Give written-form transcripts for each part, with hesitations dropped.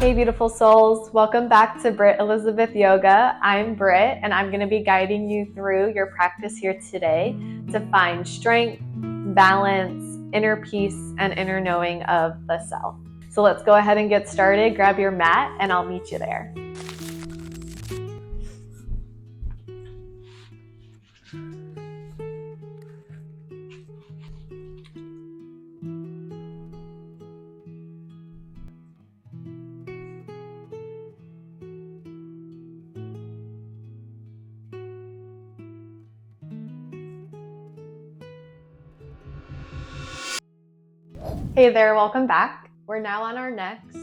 Hey beautiful souls, welcome back to BrittElisabeth Yoga. I'm Britt and I'm going to be guiding you through your practice here today to find strength, balance, inner peace, and inner knowing of the self. So let's go ahead and get started. Grab your mat and I'll meet you there. Hey there, welcome back. We're now on our next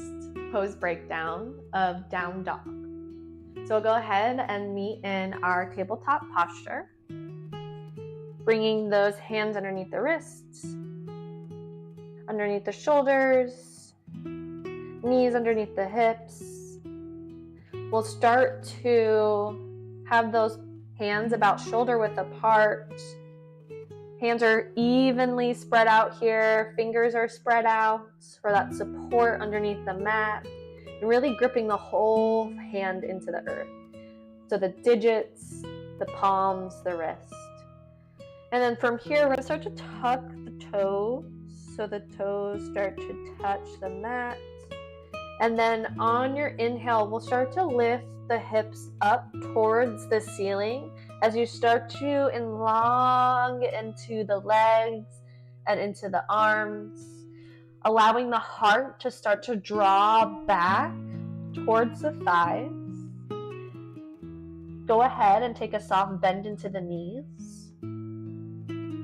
pose breakdown of down dog. So we'll go ahead and meet in our tabletop posture, bringing those hands underneath the wrists, underneath the shoulders, knees underneath the hips. We'll start to have those hands about shoulder width apart. Hands are evenly spread out here. Fingers are spread out for that support underneath the mat. And really gripping the whole hand into the earth. So the digits, the palms, the wrist. And then from here, we're going to start to tuck the toes. So the toes start to touch the mat. And then on your inhale, we'll start to lift the hips up towards the ceiling as you start to elongate into the legs and into the arms, allowing the heart to start to draw back towards the thighs. Go ahead and take a soft bend into the knees.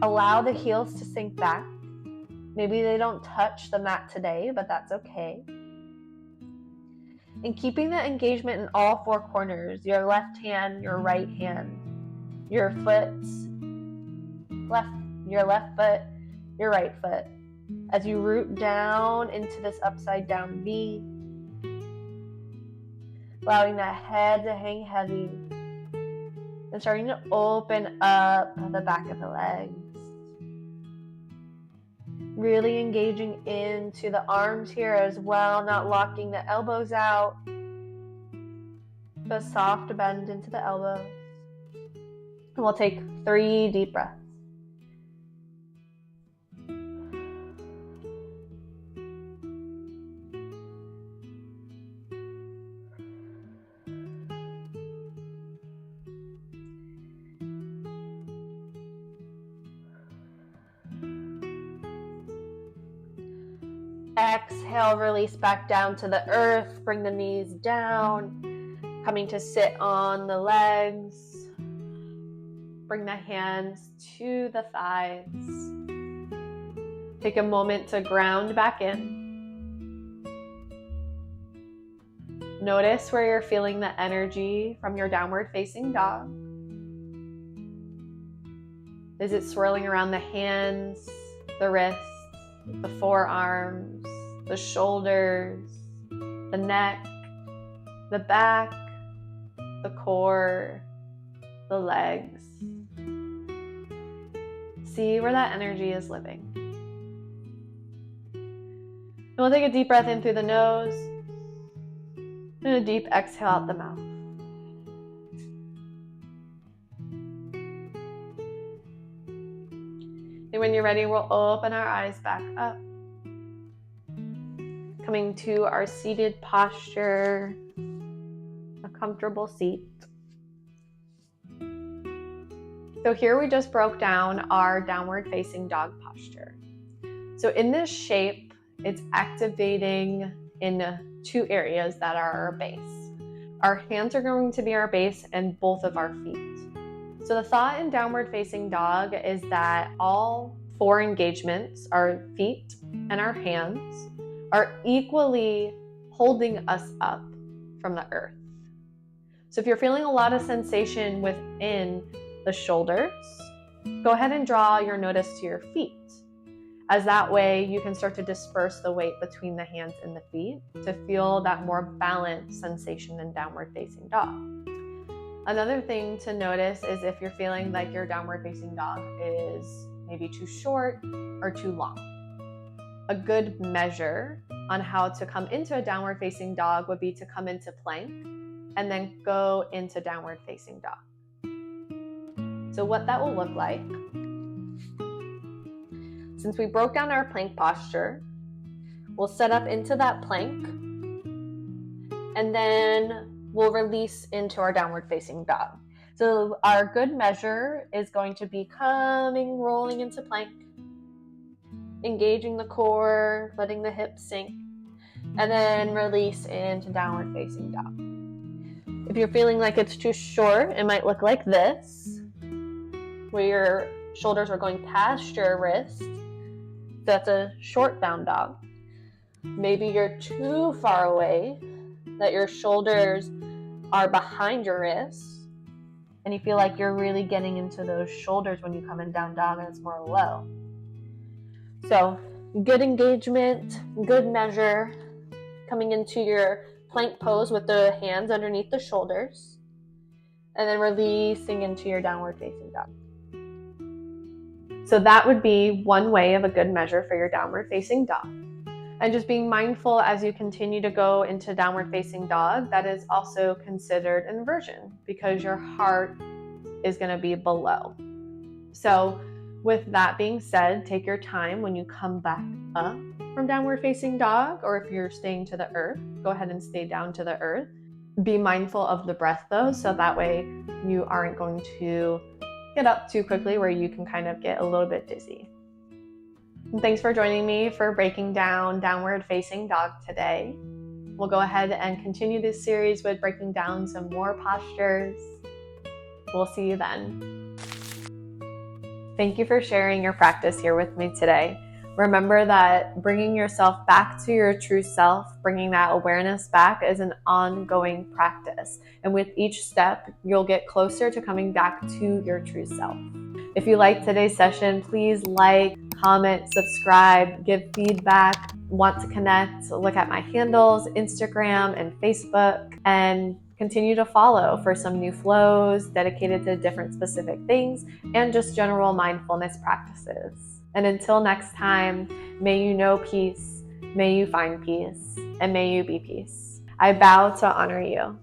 Allow the heels to sink back. Maybe they don't touch the mat today, but that's okay. And keeping the engagement in all four corners, your left hand, your right hand, your foot, your left foot, your right foot. As you root down into this upside down V, allowing that head to hang heavy, and starting to open up the back of the legs. Really engaging into the arms here as well, not locking the elbows out. The soft bend into the elbows. And we'll take 3 deep breaths. Exhale, release back down to the earth. Bring the knees down. Coming to sit on the legs. Bring the hands to the thighs. Take a moment to ground back in. Notice where you're feeling the energy from your downward facing dog. Is it swirling around the hands, the wrists, the forearms, the shoulders, the neck, the back, the core, the legs? See where that energy is living. And we'll take a deep breath in through the nose and a deep exhale out the mouth. And when you're ready, we'll open our eyes back up. Coming to our seated posture, a comfortable seat. So here we just broke down our downward facing dog posture. So in this shape, it's activating in 2 areas that are our base. Our hands are going to be our base and both of our feet. So the thought in downward facing dog is that all 4 engagements, our feet and our hands, are equally holding us up from the earth. So if you're feeling a lot of sensation within the shoulders, go ahead and draw your notice to your feet. As that way you can start to disperse the weight between the hands and the feet to feel that more balanced sensation in downward facing dog. Another thing to notice is if you're feeling like your downward facing dog is maybe too short or too long. A good measure on how to come into a downward facing dog would be to come into plank and then go into downward facing dog. So what that will look like, since we broke down our plank posture, we'll set up into that plank and then we'll release into our downward facing dog. So our good measure is going to be rolling into plank, engaging the core, letting the hips sink, and then release into downward facing dog. If you're feeling like it's too short, it might look like this, where your shoulders are going past your wrist. That's a short down dog. Maybe you're too far away, that your shoulders are behind your wrists, and you feel like you're really getting into those shoulders when you come in down dog and it's more low. So good engagement, good measure, coming into your plank pose with the hands underneath the shoulders, and then releasing into your downward facing dog. So that would be one way of a good measure for your downward facing dog. And just being mindful as you continue to go into downward facing dog, that is also considered inversion because your heart is going to be below. So with that being said, take your time when you come back up from downward facing dog, or if you're staying to the earth, go ahead and stay down to the earth. Be mindful of the breath though, so that way you aren't going to get up too quickly where you can kind of get a little bit dizzy. And thanks for joining me for breaking down downward facing dog today. We'll go ahead and continue this series with breaking down some more postures. We'll see you then. Thank you for sharing your practice here with me today. Remember that bringing yourself back to your true self, bringing that awareness back, is an ongoing practice. And with each step, you'll get closer to coming back to your true self. If you liked today's session, please like, comment, subscribe, give feedback, want to connect, look at my handles, Instagram and Facebook, and continue to follow for some new flows dedicated to different specific things and just general mindfulness practices. And until next time, may you know peace, may you find peace, and may you be peace. I bow to honor you.